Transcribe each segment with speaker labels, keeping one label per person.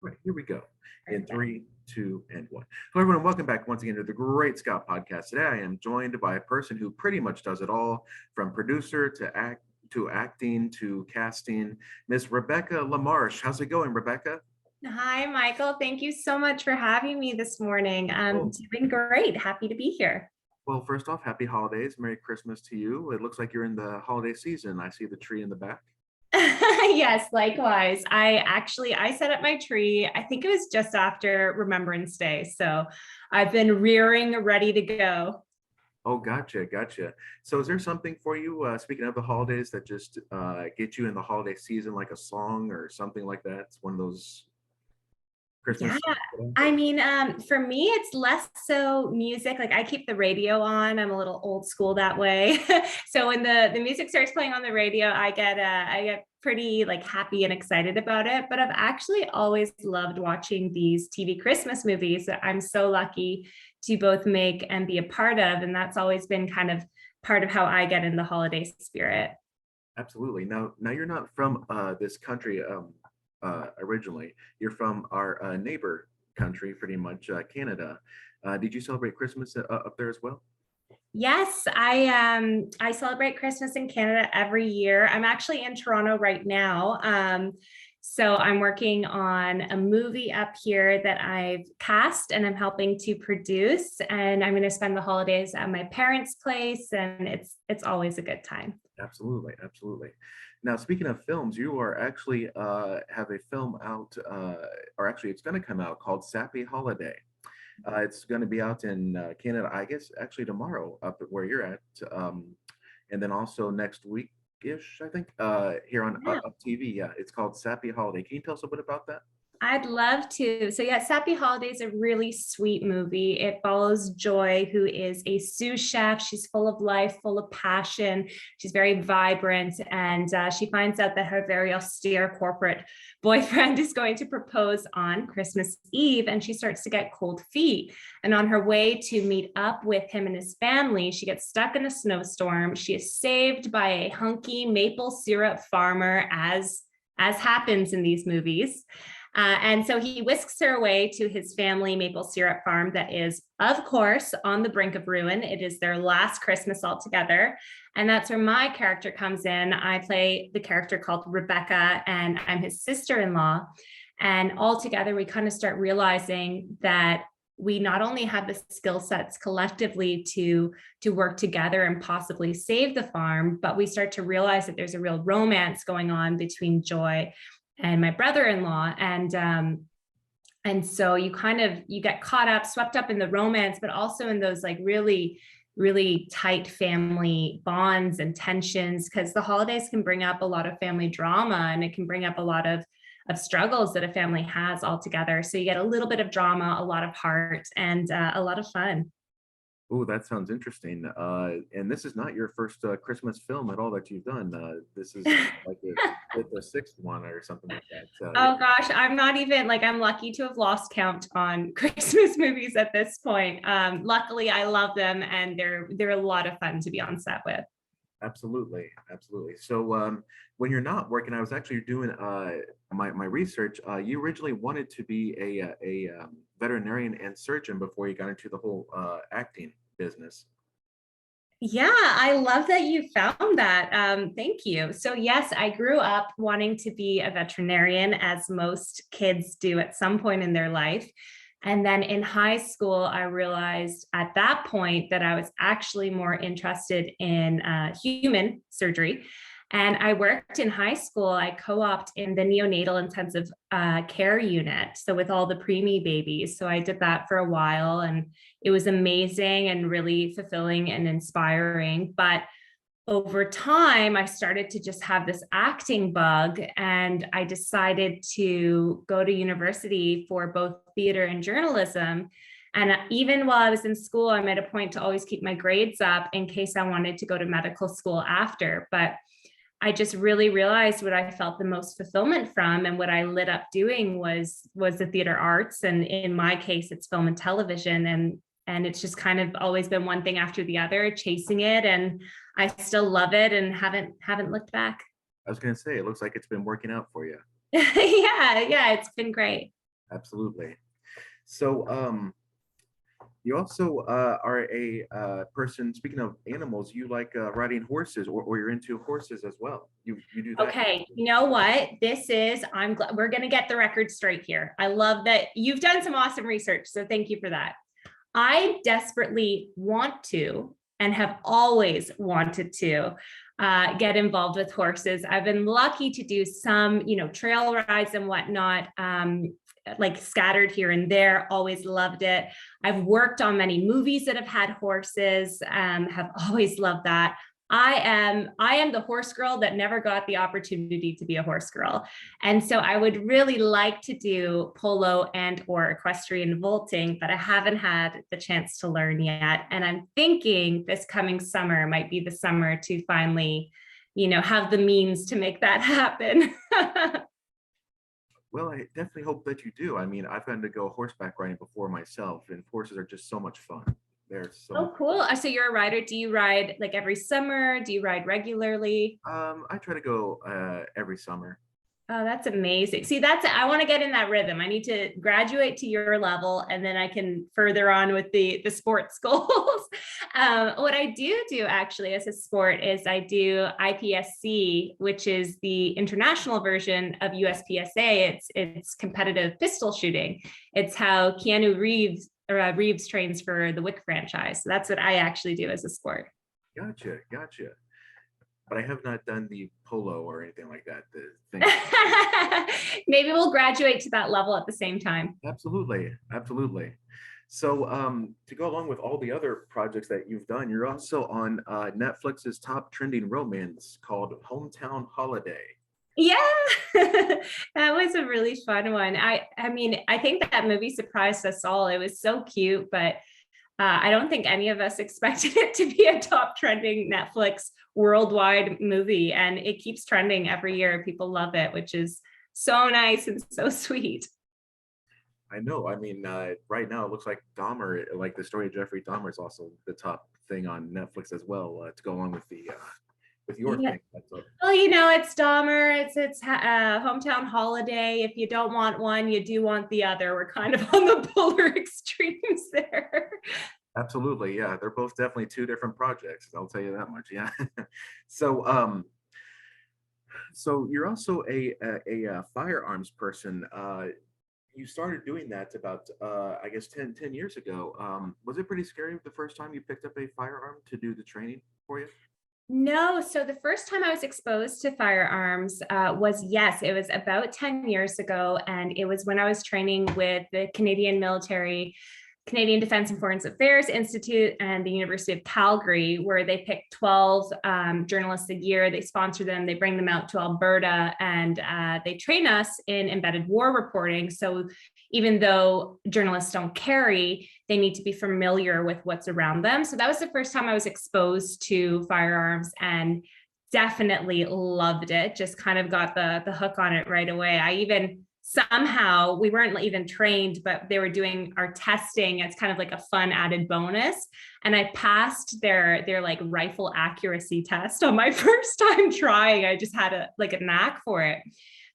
Speaker 1: Right, here we go. In
Speaker 2: Perfect.
Speaker 1: three, two, and one. Hello, everyone. Welcome back once again to the Great Scott Podcast. Today, I am joined by a person who pretty much does it all, from producer to acting to casting, Miss Rebecca Lamarche. How's it going, Rebecca?
Speaker 2: Hi, Michael. Thank you so much for having me this morning. I'm
Speaker 1: Oh,
Speaker 2: doing great. Happy to be here.
Speaker 1: well, first off, happy holidays. Merry Christmas to you. It looks like you're in the holiday season. I see the tree in the back.
Speaker 2: Yes, likewise. I set up my tree. I think it was just after Remembrance Day. So I've been rearing ready to go.
Speaker 1: Oh, gotcha. So, is there something for you, speaking of the holidays, that just get you in the holiday season, like a song or something like that? It's one of those
Speaker 2: Yeah.
Speaker 1: Christmas songs.
Speaker 2: For me, it's less so music. Like I keep the radio on. I'm a little old school that way. So when the music starts playing on the radio, I get pretty like happy and excited about it. But I've actually always loved watching these TV Christmas movies that I'm so lucky to both make and be a part of. And that's always been kind of part of how I get in the holiday spirit.
Speaker 1: Absolutely. Now you're not from this country originally. You're from our neighbor country, pretty much, Canada. Did you celebrate Christmas up there as well?
Speaker 2: Yes, I celebrate Christmas in Canada every year. I'm actually in Toronto right now. So I'm working on a movie up here that I've cast and I'm helping to produce. And I'm going to spend the holidays at my parents' place, and it's always a good time.
Speaker 1: Absolutely. Now, speaking of films, you are actually have a film out, or actually, it's going to come out called Sappy Holiday. It's going to be out in Canada, I guess, actually tomorrow up at where you're at, and then also next week-ish, I think, here on
Speaker 2: Yeah.
Speaker 1: Uptv. Yeah, it's called Sappy Holiday. Can you tell us a bit about that?
Speaker 2: I'd love to. So yeah, Sappy Holiday is a really sweet movie. It follows Joy, who is a sous chef. She's full of life, full of passion. She's very vibrant, and she finds out that her very austere corporate boyfriend is going to propose on Christmas Eve, and she starts to get cold feet. And on her way to meet up with him and his family, she gets stuck in a snowstorm. She is saved by a hunky maple syrup farmer, as happens in these movies. And so he whisks her away to his family maple syrup farm that is, of course, on the brink of ruin. It is their last Christmas altogether. And that's where my character comes in. I play the character called Rebecca, and I'm his sister-in-law. And all together, we kind of start realizing that we not only have the skill sets collectively to work together and possibly save the farm, but we start to realize that there's a real romance going on between Joy and my brother-in-law. And so you get caught up, swept up in the romance, but also in those like really tight family bonds and tensions, because the holidays can bring up a lot of family drama, and it can bring up a lot of struggles that a family has all together. So you get a little bit of drama, a lot of heart, and a lot of fun.
Speaker 1: Oh, that sounds interesting. And this is not your first Christmas film at all that you've done. This is like the sixth one or something like that. Yeah.
Speaker 2: Oh gosh, I'm not even like, I'm lucky to have lost count on Christmas movies at this point. Luckily, I love them, and they're a lot of fun to be on set with.
Speaker 1: Absolutely. So when you're not working, I was actually doing my research. You originally wanted to be a veterinarian and surgeon before you got into the whole acting business.
Speaker 2: Yeah, I love that you found that. Thank you. So yes, I grew up wanting to be a veterinarian, as most kids do at some point in their life. And then in high school, I realized at that point that I was actually more interested in human surgery. And I worked in high school. I co-opted in the neonatal intensive care unit. So with all the preemie babies. So I did that for a while, and it was amazing and really fulfilling and inspiring. But over time, I started to just have this acting bug, and I decided to go to university for both theater and journalism. And even while I was in school, I made a point to always keep my grades up in case I wanted to go to medical school after. But I just really realized what I felt the most fulfillment from, and what I lit up doing was the theater arts. And in my case, it's film and television. And it's just kind of always been one thing after the other, chasing it. And I still love it and haven't looked back.
Speaker 1: I was going to say, it looks like it's been working out for you.
Speaker 2: Yeah, it's been great.
Speaker 1: Absolutely. So, you also are a person. Speaking of animals, you like riding horses, or you're into horses as well. You do that.
Speaker 2: Okay, you know what? I'm glad we're going to get the record straight here. I love that you've done some awesome research. So thank you for that. I desperately want to and have always wanted to get involved with horses. I've been lucky to do some, trail rides and whatnot, like scattered here and there. Always loved it. I've worked on many movies that have had horses. Have always loved that. I am the horse girl that never got the opportunity to be a horse girl. And so I would really like to do polo and or equestrian vaulting, but I haven't had the chance to learn yet. And I'm thinking this coming summer might be the summer to finally, have the means to make that happen.
Speaker 1: Well, I definitely hope that you do. I mean, I've gotten to go horseback riding before myself, and horses are just so much fun. They're so
Speaker 2: Oh,
Speaker 1: much.
Speaker 2: cool. So you're a rider. Do you ride like every summer? Do you ride regularly?
Speaker 1: I try to go every summer.
Speaker 2: Oh, that's amazing. See, I want to get in that rhythm. I need to graduate to your level and then I can further on with the sports goals. What I do actually as a sport is I do IPSC, which is the international version of USPSA. It's competitive pistol shooting. It's how Keanu Reeves trains for the Wick franchise. So that's what I actually do as a sport.
Speaker 1: Gotcha, gotcha. But I have not done the polo or anything like that. The thing.
Speaker 2: Maybe we'll graduate to that level at the same time.
Speaker 1: Absolutely, absolutely. So, to go along with all the other projects that you've done, you're also on Netflix's top trending romance called Hometown Holiday.
Speaker 2: Yeah, that was a really fun one. I mean, I think that movie surprised us all. It was so cute, but I don't think any of us expected it to be a top trending Netflix worldwide movie. And it keeps trending every year. People love it, which is so nice and so sweet.
Speaker 1: I know. I mean, right now it looks like Dahmer, like the story of Jeffrey Dahmer, is also the top thing on Netflix as well. To go along with the with your
Speaker 2: Yeah.
Speaker 1: thing. That's a,
Speaker 2: Well, it's Dahmer, it's Hometown Holiday. If you don't want one, you do want the other. We're kind of on the polar extremes there.
Speaker 1: absolutely, yeah. They're both definitely two different projects. I'll tell you that much. Yeah. So, so you're also a firearms person. You started doing that about I guess 10 years ago. Was it pretty scary the first time you picked up a firearm to do the training for you?
Speaker 2: No, so the first time I was exposed to firearms was, yes, it was about 10 years ago. And it was when I was training with the Canadian military, Canadian Defense and Foreign Affairs Institute, and the University of Calgary, where they pick 12 journalists a year. They sponsor them, they bring them out to Alberta, and they train us in embedded war reporting. So even though journalists don't carry, they need to be familiar with what's around them. So that was the first time I was exposed to firearms and definitely loved it. Just kind of got the hook on it right away. I even somehow, we weren't even trained, but they were doing our testing as kind of like a fun added bonus. And I passed their like rifle accuracy test on my first time trying. I just had a knack for it.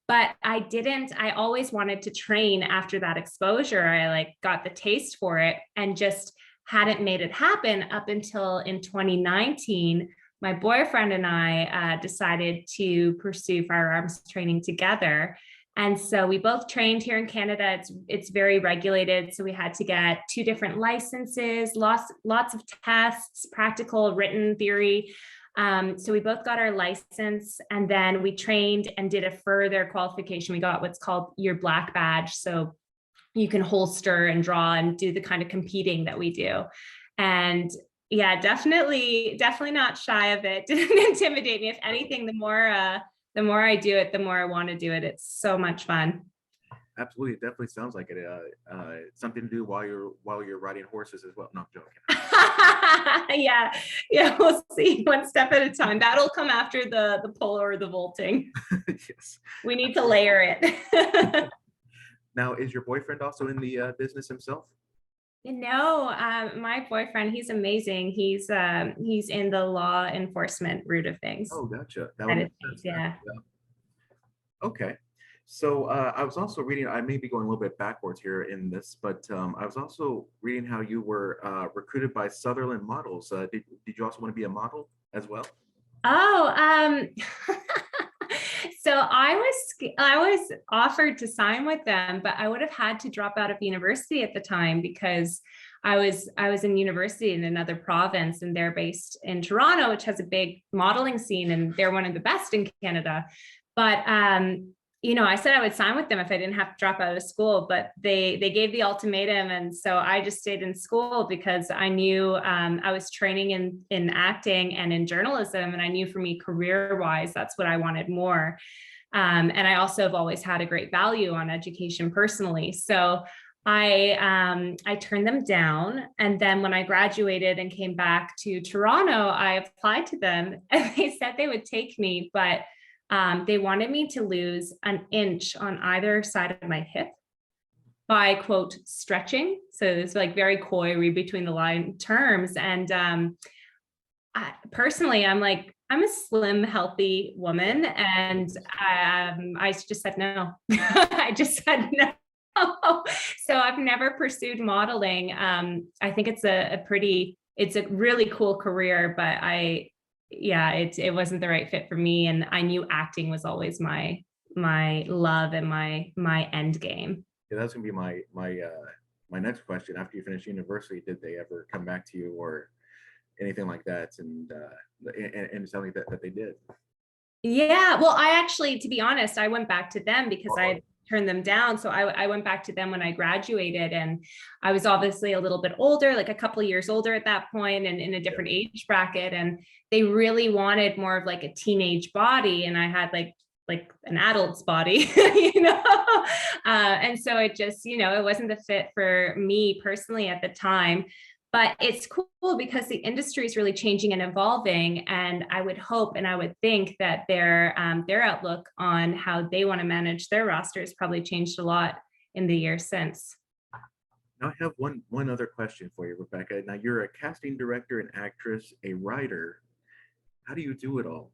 Speaker 2: But I always wanted to train after that exposure. I got the taste for it and just hadn't made it happen up until in 2019. My boyfriend and I decided to pursue firearms training together. And so we both trained here in Canada. It's very regulated. So we had to get 2 different licenses, lots of tests, practical, written, theory. So we both got our license and then we trained and did a further qualification. We got what's called your black badge. So you can holster and draw and do the kind of competing that we do. And yeah, definitely not shy of it. Didn't intimidate me. If anything, the more I do it, the more I want to do it. It's so much fun.
Speaker 1: Absolutely, it definitely sounds like it. Something to do while you're riding horses as well. No, I'm joking.
Speaker 2: Yeah, we'll see one step at a time. That'll come after the polo or the vaulting.
Speaker 1: Yes.
Speaker 2: We need to layer it.
Speaker 1: Now, is your boyfriend also in the business himself?
Speaker 2: My boyfriend, he's amazing. He's in the law enforcement route of things.
Speaker 1: Oh, gotcha. That would
Speaker 2: Kind
Speaker 1: make
Speaker 2: of things,
Speaker 1: sense then.
Speaker 2: yeah.
Speaker 1: Yeah. Okay. So I was also reading, I may be going a little bit backwards here in this, but I was also reading how you were recruited by Sutherland Models. Did you also want to be a model as well?
Speaker 2: Oh, so I was offered to sign with them, but I would have had to drop out of university at the time because I was in university in another province, and they're based in Toronto, which has a big modeling scene, and they're one of the best in Canada. But I said I would sign with them if I didn't have to drop out of school, but they gave the ultimatum, and so I just stayed in school because I knew I was training in acting and in journalism, and I knew for me career wise that's what I wanted more. And I also have always had a great value on education personally, so I turned them down, and then when I graduated and came back to Toronto, I applied to them, and they said they would take me, but they wanted me to lose an inch on either side of my hip by quote stretching. So it's like very coy, read between the line terms. And personally, I'm a slim, healthy woman, and I just said no. I just said no. So I've never pursued modeling. I think it's it's a really cool career, but yeah, it wasn't the right fit for me, and I knew acting was always my love and my end game.
Speaker 1: Yeah, that's gonna be my next question. After you finish university, did they ever come back to you or anything like that? And tell me that they did.
Speaker 2: Yeah, well, I actually, to be honest, I went back to them because I had turned them down. So I went back to them when I graduated, and I was obviously a little bit older, like a couple of years older at that point, and in a different age bracket. And they really wanted more of like a teenage body, and I had like an adult's body, and so it just, it wasn't the fit for me personally at the time. But it's cool because the industry is really changing and evolving, and I would hope and I would think that their outlook on how they want to manage their roster has probably changed a lot in the years since.
Speaker 1: Now I have one other question for you, Rebecca. Now you're a casting director, an actress, a writer. How do you do it all?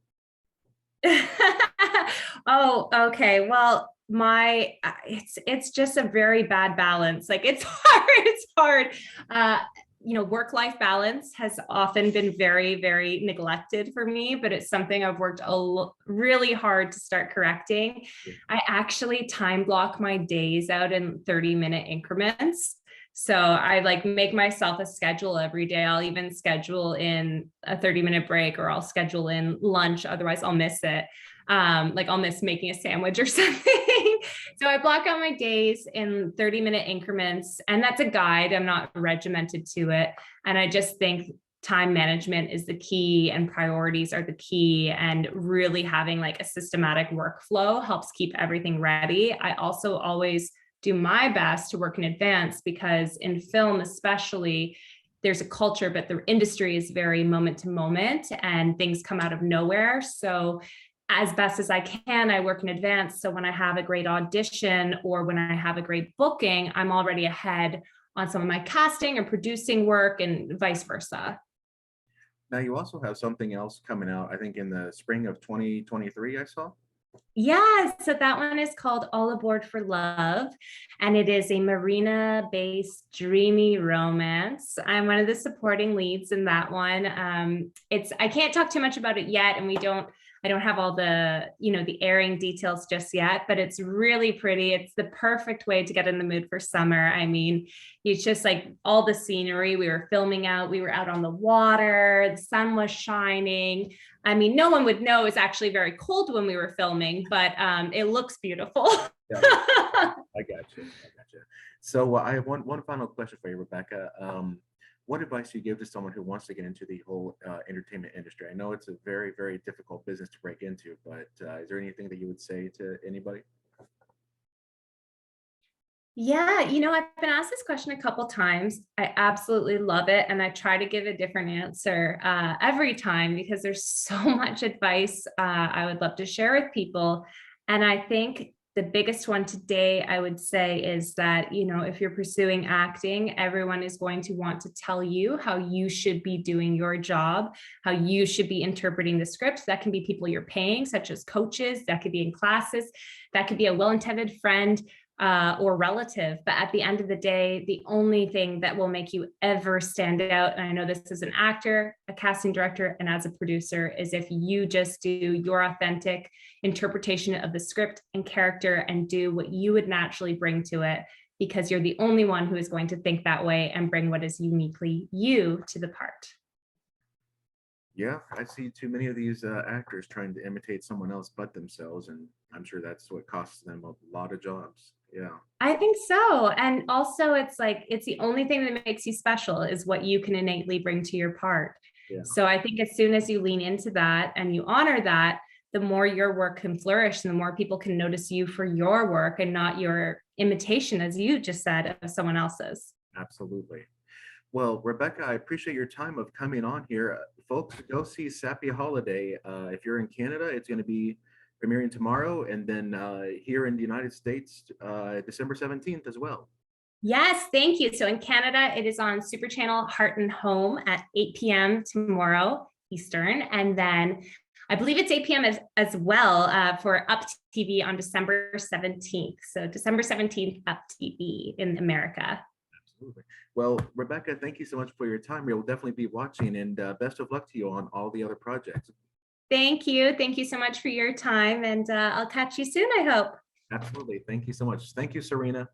Speaker 2: Oh, okay. Well, it's just a very bad balance. Like it's hard. It's hard. Work-life balance has often been very, very neglected for me, but it's something I've worked really hard to start correcting. I actually time block my days out in 30-minute increments. So I like make myself a schedule every day. I'll even schedule in a 30-minute break, or I'll schedule in lunch. Otherwise I'll miss it. Like I'll miss making a sandwich or something. So I block out my days in 30-minute increments, and that's a guide. I'm not regimented to it. And I just think time management is the key, and priorities are the key, and really having like a systematic workflow helps keep everything ready. I also always do my best to work in advance, because in film especially, there's a culture, but the industry is very moment to moment and things come out of nowhere. So as best as I can, I work in advance. So when I have a great audition or when I have a great booking, I'm already ahead on some of my casting or producing work, and vice versa.
Speaker 1: Now you also have something else coming out, I think in the spring of 2023, I saw.
Speaker 2: Yeah, so that one is called All Aboard for Love, and it is a marina-based dreamy romance. I'm one of the supporting leads in that one. I can't talk too much about it yet, and I don't have all the airing details just yet, but it's really pretty. It's the perfect way to get in the mood for summer. I mean, it's just like all the scenery. We were out on the water, the sun was shining. I mean, no one would know it was actually very cold when we were filming, but it looks beautiful.
Speaker 1: Yeah, I got you. So I have one final question for you, Rebecca. What advice do you give to someone who wants to get into the whole entertainment industry? I know it's a very, very difficult business to break into, but is there anything that you would say to anybody?
Speaker 2: Yeah, I've been asked this question a couple times. I absolutely love it, and I try to give a different answer every time, because there's so much advice I would love to share with people. And I think the biggest one today, I would say, is that, you know, if you're pursuing acting, everyone is going to want to tell you how you should be doing your job, how you should be interpreting the script. That can be people you're paying, such as coaches, that could be in classes, that could be a well-intended friend, or relative. But at the end of the day, the only thing that will make you ever stand out, and I know this as an actor, a casting director, and as a producer, is if you just do your authentic interpretation of the script and character and do what you would naturally bring to it, because you're the only one who is going to think that way and bring what is uniquely you to the part.
Speaker 1: Yeah, I see too many of these actors trying to imitate someone else but themselves, and I'm sure that's what costs them a lot of jobs. Yeah,
Speaker 2: I think so. And also, it's like, it's the only thing that makes you special is what you can innately bring to your part.
Speaker 1: yeah,
Speaker 2: So I think as soon as you lean into that and you honor that, the more your work can flourish and the more people can notice you for your work and not your imitation, as you just said, of someone else's.
Speaker 1: absolutely. Well, Rebecca, I appreciate your time of coming on here. Folks, go see Sappy Holiday. If you're in Canada, it's going to be premiering tomorrow, and then here in the United States, December 17th as well.
Speaker 2: Yes, thank you. So in Canada, it is on Super Channel Heart and Home at 8 p.m. tomorrow Eastern. And then I believe it's 8 p.m. as well for Uptv on December 17th. So December 17th, Uptv in America.
Speaker 1: Absolutely. Well, Rebecca, thank you so much for your time. We'll definitely be watching, and best of luck to you on all the other projects.
Speaker 2: Thank you. Thank you so much for your time. And I'll catch you soon, I hope.
Speaker 1: Absolutely. Thank you so much. Thank you, Serena.